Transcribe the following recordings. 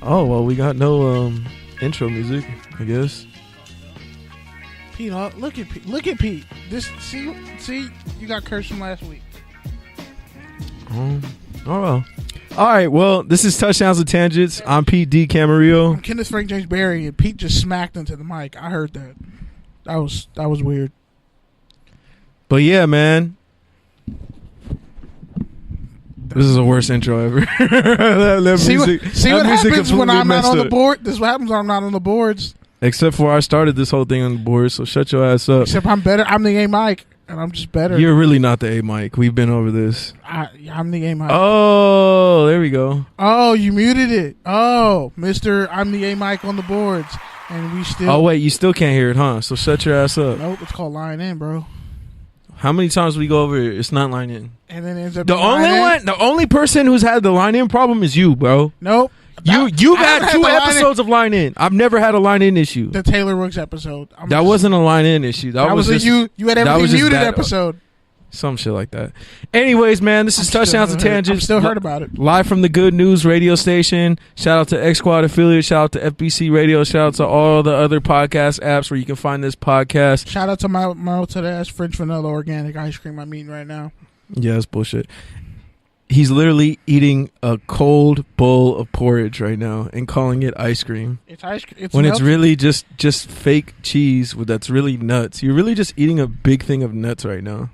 Oh, well, we got no intro music, I guess. Pete, look at Pete. Look at Pete. This see, you got cursed from last week. Oh well. All right, well, this is Touchdowns and Tangents. I'm Pete D. Camarillo. I'm Kenneth Frank James Barry, and Pete just smacked into the mic. I heard that. That was weird. But yeah, man. This is the worst intro ever. See what happens when I'm not on the board? This is what happens when I'm not on the boards. Except for I started this whole thing on the board, so shut your ass up. Except I'm better. I'm the A mic, and I'm just better. You're really not the A mic. We've been over this. I'm the A mic. Oh, there we go. Oh, you muted it. Oh, Mr. I'm the A mic on the boards, and we still. Oh wait, you still can't hear it, huh? So shut your ass up. Nope, it's called line in, bro. How many times we go over it? It's not line in. And then it ends up the only person who's had the line in problem is you, bro. Nope. You've had 2 episodes of line in. I've never had a line in issue. The Taylor Rooks episode. That wasn't a line in issue. That was just, you had everything muted episode. Some shit like that. Anyways, man, this is Touchdowns and Tangents. I'm still heard about it. Live from the Good News radio station. Shout out to X Squad affiliate. Shout out to FBC Radio. Shout out to all the other podcast apps where you can find this podcast. Shout out to my to the ass French vanilla organic ice cream I'm eating right now. Yeah, that's bullshit. He's literally eating a cold bowl of porridge right now and calling it ice cream. It's ice cream. When it's really just fake cheese that's really nuts. You're really just eating a big thing of nuts right now.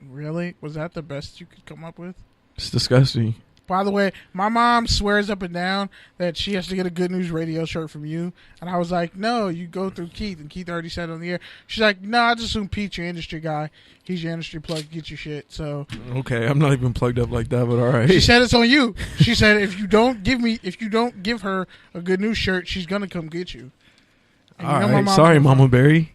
Really? Was that the best you could come up with? It's disgusting. By the way, my mom swears up and down that she has to get a Good News Radio shirt from you. And I was like, no, you go through Keith. And Keith already said it on the air. She's like, no, I just assume Pete's your industry guy. He's your industry plug. Get your shit. So okay, I'm not even plugged up like that, but all right. She said it's on you. She said if you don't give her a Good News shirt, she's going to come get you. And all right. Sorry, Mama Berry.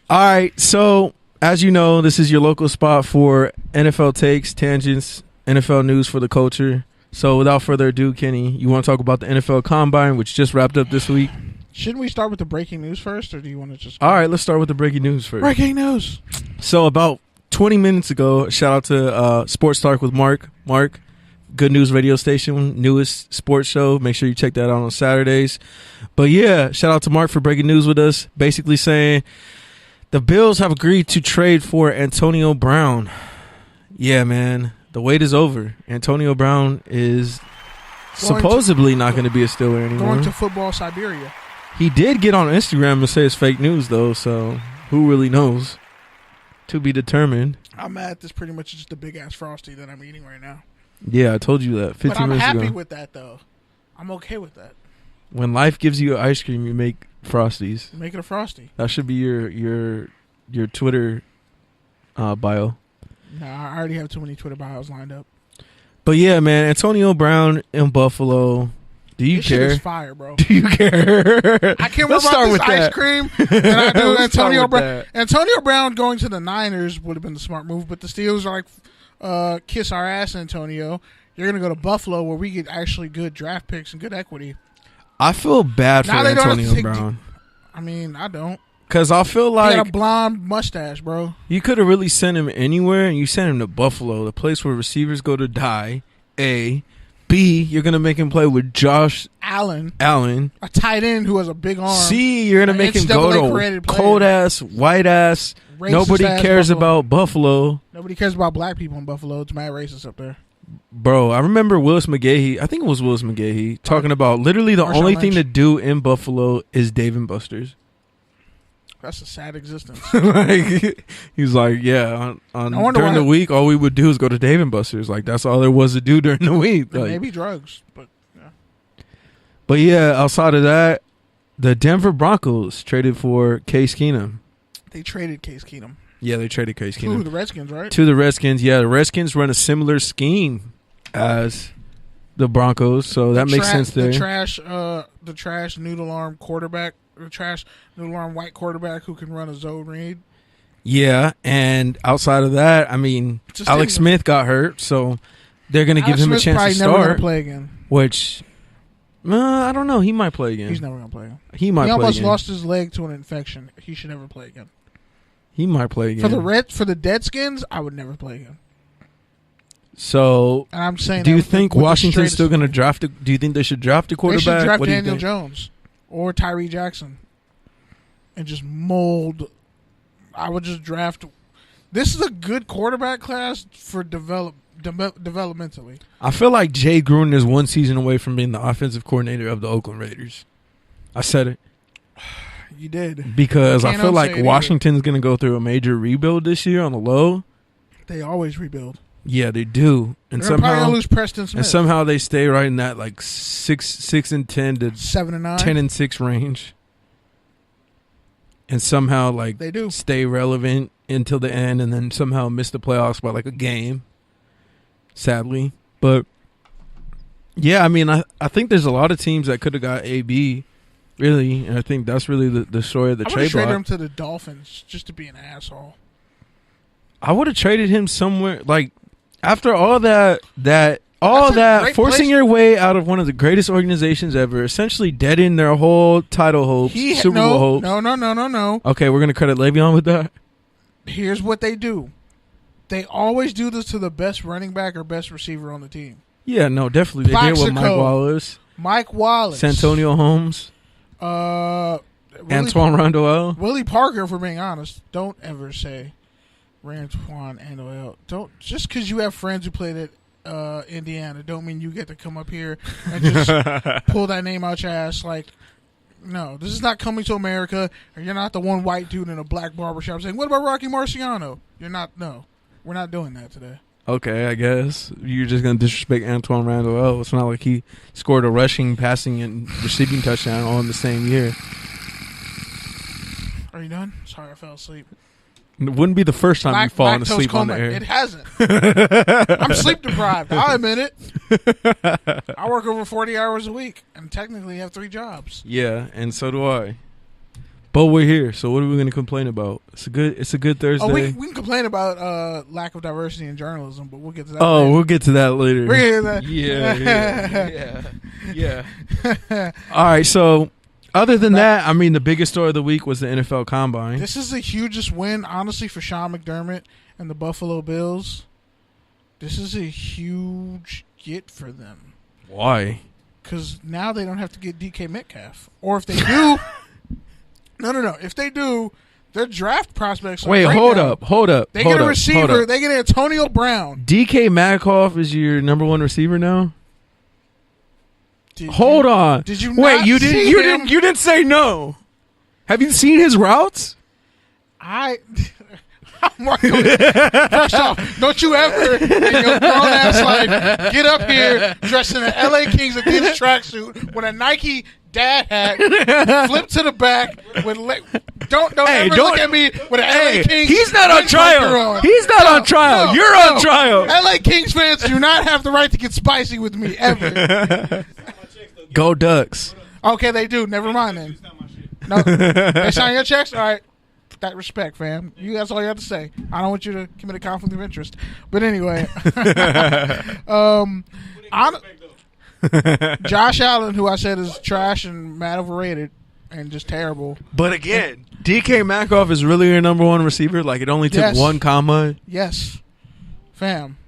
All right. So as you know, this is your local spot for NFL takes, tangents, NFL news for the culture. So without further ado, Kenny, you want to talk about the NFL Combine, which just wrapped up this week? Shouldn't we start with the breaking news first, or do you want to just... All right, let's start with the breaking news first. Breaking news! So about 20 minutes ago, shout out to Sports Talk with Mark. Mark, Good News radio station, newest sports show. Make sure you check that out on Saturdays. But yeah, shout out to Mark for breaking news with us, basically saying the Bills have agreed to trade for Antonio Brown. Yeah, man. The wait is over. Antonio Brown is supposedly not going to be a Steeler anymore. Going to football Siberia. He did get on Instagram and say it's fake news, though, so who really knows? To be determined. I'm mad. This pretty much is just a big-ass Frosty that I'm eating right now. Yeah, I told you that 15 minutes ago. I'm happy with that, though. I'm okay with that. When life gives you ice cream, you make Frosties. Make it a Frosty. That should be your Twitter bio. No, I already have too many Twitter bios lined up. But yeah, man, Antonio Brown in Buffalo. Do you care? Shit is fire, bro. Do you care? I care more about this ice cream than I do Antonio Brown. Antonio Brown going to the Niners would have been the smart move, but the Steelers are like, kiss our ass, Antonio. You're going to go to Buffalo where we get actually good draft picks and good equity. I feel bad for Antonio Brown. I mean, I don't. Because I feel like... He got a blonde mustache, bro. You could have really sent him anywhere, and you sent him to Buffalo, the place where receivers go to die, A. B, you're going to make him play with Josh Allen. A tight end who has a big arm. C, you're going to make him go to cold-ass, white-ass. Nobody cares about Buffalo. Nobody cares about black people in Buffalo. It's mad racist up there. Bro, I remember Willis McGahee. I think it was Willis McGahee talking about literally the only thing to do in Buffalo is Dave & Buster's. That's a sad existence. Like, he's like, yeah, during the week, all we would do is go to Dave & Buster's. Like, that's all there was to do during the week. Like, maybe drugs, but yeah. But yeah, outside of that, the Denver Broncos traded for Case Keenum. They traded Case Keenum. Yeah, they traded Case Keenum. To the Redskins, right? To the Redskins, yeah. The Redskins run a similar scheme as the Broncos, so that makes sense there. The trash noodle arm quarterback. The trash noodle arm white quarterback who can run a zone read. Yeah, and outside of that, I mean, Alex Smith got hurt, so they're going to give him a chance to start. Never going to play again. Which, I don't know. He might play again. He's never going to play again. He almost lost his leg to an infection. He should never play again. He might play again. For the Deadskins, I would never play again. So, and I'm saying, do you think Washington's still going to draft? Do you think they should draft a quarterback? They should draft Daniel Jones or Tyree Jackson, and just mold. I would just draft. This is a good quarterback class for developmentally. I feel like Jay Gruden is one season away from being the offensive coordinator of the Oakland Raiders. I said it. You did. Because I feel like Washington's going to go through a major rebuild this year on the low. They always rebuild. Yeah, they do. And they're somehow probably gonna lose Preston Smith. And somehow they stay right in that like 6-10 to 7-9, 10-6 range. And somehow like they do stay relevant until the end, and then somehow miss the playoffs by like a game. Sadly, but yeah, I mean, I think there's a lot of teams that could have got AB. Really, and I think that's really the story of the trade. I would trade him to the Dolphins just to be an asshole. I would have traded him somewhere like. After all that, forcing your way out of one of the greatest organizations ever, essentially deadening their whole title hopes, Super Bowl hopes. No. Okay, we're going to credit Le'Veon with that. Here's what they do. They always do this to the best running back or best receiver on the team. Yeah, no, definitely. They did with Mike Wallace. Santonio Holmes. Antoine Randall. Willie Parker, if we're being honest. Don't ever say Antoine Randall. Don't, just because you have friends who played at Indiana, don't mean you get to come up here and just pull that name out your ass. Like, no, this is not Coming to America, and you're not the one white dude in a black barbershop saying, "What about Rocky Marciano?" You're not. No, we're not doing that today. Okay, I guess you're just gonna disrespect Antoine Randall. It's not like he scored a rushing, passing, and receiving touchdown all in the same year. Are you done? Sorry, I fell asleep. It wouldn't be the first time you've fallen asleep on the air. It hasn't. I'm sleep deprived. I'll admit it. I work over 40 hours a week and technically have 3 jobs. Yeah, and so do I. But we're here, so what are we going to complain about? It's a good Thursday. Oh, we can complain about lack of diversity in journalism, but we'll get to that. Oh, later. We'll get to that later. We'll get to that. Yeah. All right, so other than that, I mean, the biggest story of the week was the NFL Combine. This is the hugest win, honestly, for Sean McDermott and the Buffalo Bills. This is a huge get for them. Why? Because now they don't have to get DK Metcalf. Or if they do... No. If they do, their draft prospects are Wait, hold up. They get a receiver. They get Antonio Brown. DK Metcalf is your number 1 receiver now? Hold on. Did you Wait, you didn't you didn't say no. Have you seen his routes? First off, don't you ever in your grown-ass life get up here dressed in an LA Kings Adidas tracksuit with a Nike dad hat, flip to the back with don't look at me with an LA Kings. He's not on trial. He's not on trial. You're on trial. LA Kings fans do not have the right to get spicy with me ever. Go Ducks. Okay, they do. Never mind then. No, they sign your checks. All right. That respect, fam. That's all you have to say. I don't want you to commit a conflict of interest. But anyway, Josh Allen, who I said is trash and mad overrated and just terrible. But again, DK Metcalf is really your number 1 receiver. Like, it only took 1 comma. Yes, fam.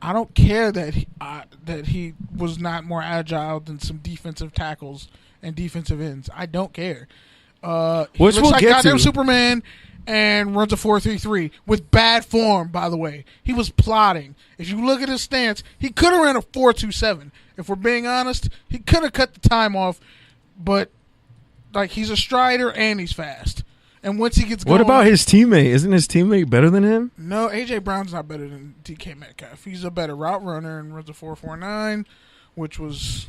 I don't care that he was not more agile than some defensive tackles and defensive ends. I don't care. He Which looks we'll like get goddamn to. Superman and runs a 4.33 with bad form, by the way. He was plotting. If you look at his stance, he could have ran a 4.27. If we're being honest, he could have cut the time off, but like, he's a strider and he's fast. And once he gets going... What about his teammate? Isn't his teammate better than him? No, A.J. Brown's not better than DK Metcalf. He's a better route runner and runs a 4.49, which was...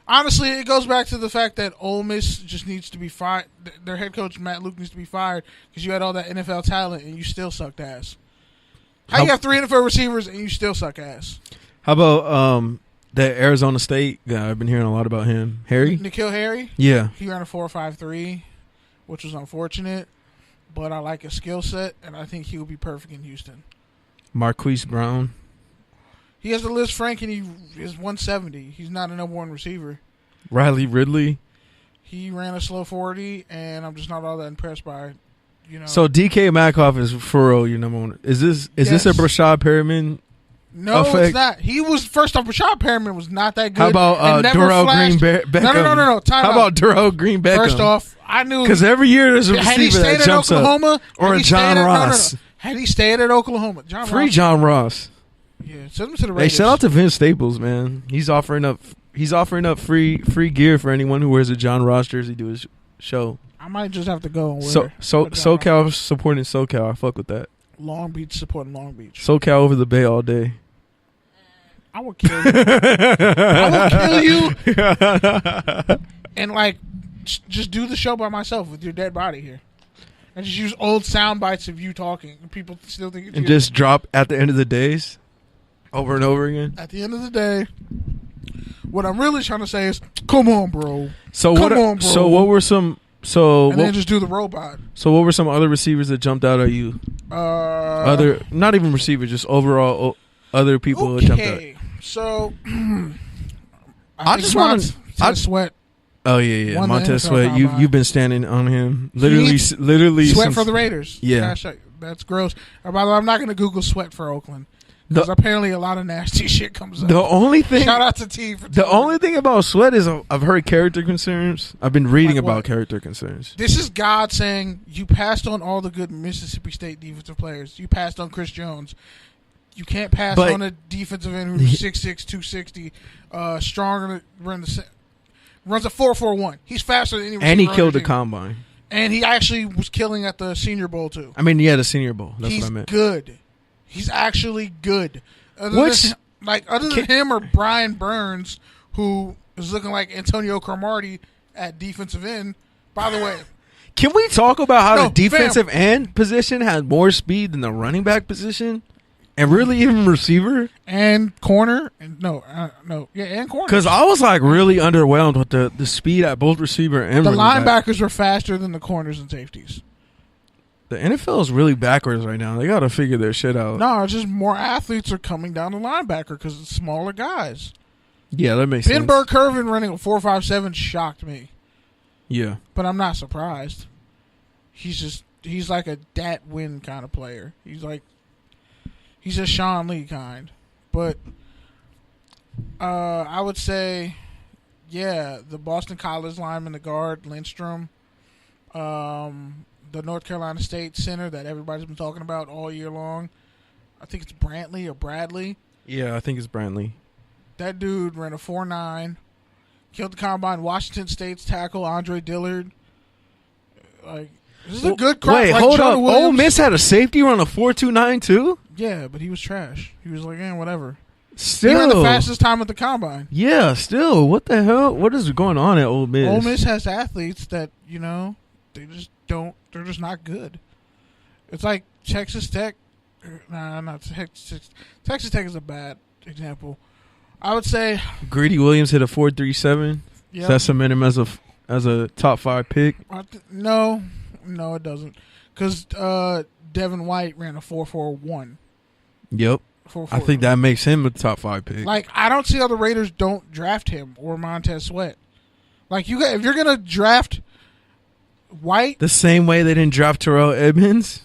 Honestly, it goes back to the fact that Ole Miss just needs to be fired. Their head coach, Matt Luke, needs to be fired because you had all that NFL talent and you still sucked ass. How you have 3 NFL receivers and you still suck ass? How about the Arizona State guy? I've been hearing a lot about him. Harry? N'Keal Harry? Yeah. He ran a 4.53, which was unfortunate, but I like his skill set, and I think he will be perfect in Houston. Marquise Brown? He has the Liz Frank, and he is 170. He's not a number 1 receiver. Riley Ridley? He ran a slow 40, and I'm just not all that impressed by, So DK Metcalf is for real your number 1. Is this a Brashad Perriman No, it's not. He was first off. Rashad Perriman was not that good. How about Darrell Green Beckham? No. How about Darrell Green Beckham? First off, I knew because every year there's a receiver that jumps up, or a John Ross. Had he stayed at Oklahoma, John Ross. Yeah, send him to the Raiders. Hey, shout out to Vince Staples, man. He's offering up free gear for anyone who wears a John Ross jersey to his show. I might just have to go and wear. SoCal supporting SoCal. I fuck with that. Long Beach supporting Long Beach. SoCal over the Bay all day. I will kill you. I will kill you. And like, just do the show by myself with your dead body here, and just use old sound bites of you talking, and people still think it's and you. Just drop at the end of the days, over and over again. At the end of the day, what I'm really trying to say is, come on, bro. So what were some? Then just do the robot. So what were some other receivers that jumped out at you? Other, not even receivers, just overall other people that jumped out. So I just want to Sweat. Oh yeah. Montez Sweat. You've been standing on him literally Sweat for the Raiders. Yeah, that's gross. By the way, I'm not going to Google Sweat for Oakland. Because apparently a lot of nasty shit comes up. The only thing, shout out to T. The only thing about Sweat is I've heard character concerns. I've been reading about character concerns. This is God saying you passed on all the good Mississippi State defensive players. You passed on Chris Jones. You can't pass on a defensive end who's 6'6", 260, stronger, runs a 4.41. He's faster than any receiver. And he killed the combine. And he actually was killing at the Senior Bowl too. I mean, yeah, the Senior Bowl. That's what I meant. Good. He's actually good. Other than him or Brian Burns, who is looking like Antonio Cromartie at defensive end. By the way, can we talk about how the defensive end position has more speed than the running back position, and really even receiver and corner? And and corner. Because I was like really underwhelmed with the speed at both receiver and the running back. linebackers were faster than the corners and safeties. The NFL is really backwards right now. They got to figure their shit out. No, it's just more athletes are coming down the linebacker because it's smaller guys. Yeah, that makes sense. Pittsburgh Curvin running a 4.57 shocked me. Yeah. But I'm not surprised. He's like a Dat Win kind of player. He's a Sean Lee kind. But I would say, yeah, the Boston College lineman, the guard, Lindstrom, the North Carolina State center that everybody's been talking about all year long. I think it's Brantley or Bradley. Yeah, I think it's Brantley. That dude ran a 4.9, killed the combine. Washington State's tackle, Andre Dillard. This is a good crop. Wait, hold up. Ole Miss had a safety run a 4.29 too? Yeah, but he was trash. He was like, whatever. Still. He ran the fastest time at the combine. Yeah, still. What the hell? What is going on at Ole Miss? Ole Miss has athletes that, they just don't. They're just not good. It's like Texas Tech. Nah, not Texas. Texas Tech is a bad example. I would say Greedy Williams hit a 4.37. Yep. So that cement him as a top 5 pick. No, it doesn't. Because Devin White ran a 4.41. Yep. 4.4. I think that makes him a top 5 pick. Like, I don't see how the Raiders don't draft him or Montez Sweat. Like, if you're gonna draft White, the same way they didn't draft Terrell Edmonds.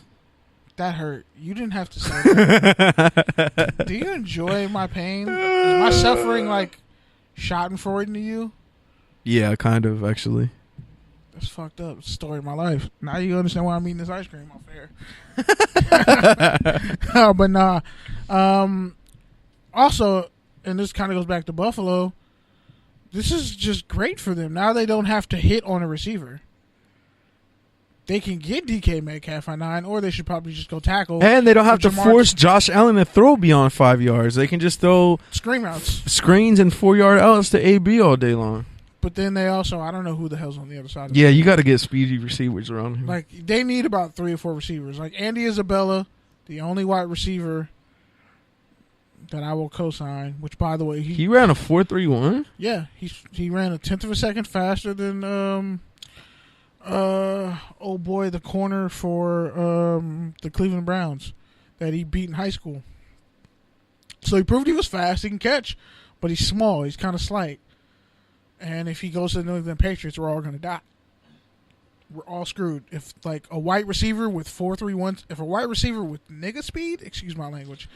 That hurt. You didn't have to say that. Do you enjoy my pain? Is my suffering like Schadenfreude to you? Yeah, kind of, actually. That's fucked up. It's the story of my life. Now you understand why I'm eating this ice cream off air. But nah. Also, and this kind of goes back to Buffalo, this is just great for them. Now they don't have to hit on a receiver. They can get DK Metcalf on 9, or they should probably just go tackle. And they don't have to force Josh Allen to throw beyond 5 yards. They can just throw screen routes, screens, and 4-yard outs to AB all day long. But then they also, I don't know who the hell's on the other side. Yeah, you got to get speedy receivers around him. Like, they need about 3 or 4 receivers. Like Andy Isabella, the only wide receiver that I will co-sign. Which, by the way, he ran a 4.31. Yeah, he ran a 1/10 of a second faster than the corner for the Cleveland Browns that he beat in high school. So he proved he was fast. He can catch, but he's small. He's kind of slight. And if he goes to the New England Patriots, we're all going to die. We're all screwed. If like a white receiver with 4.31, if a white receiver with nigga speed, excuse my language,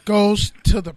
goes to the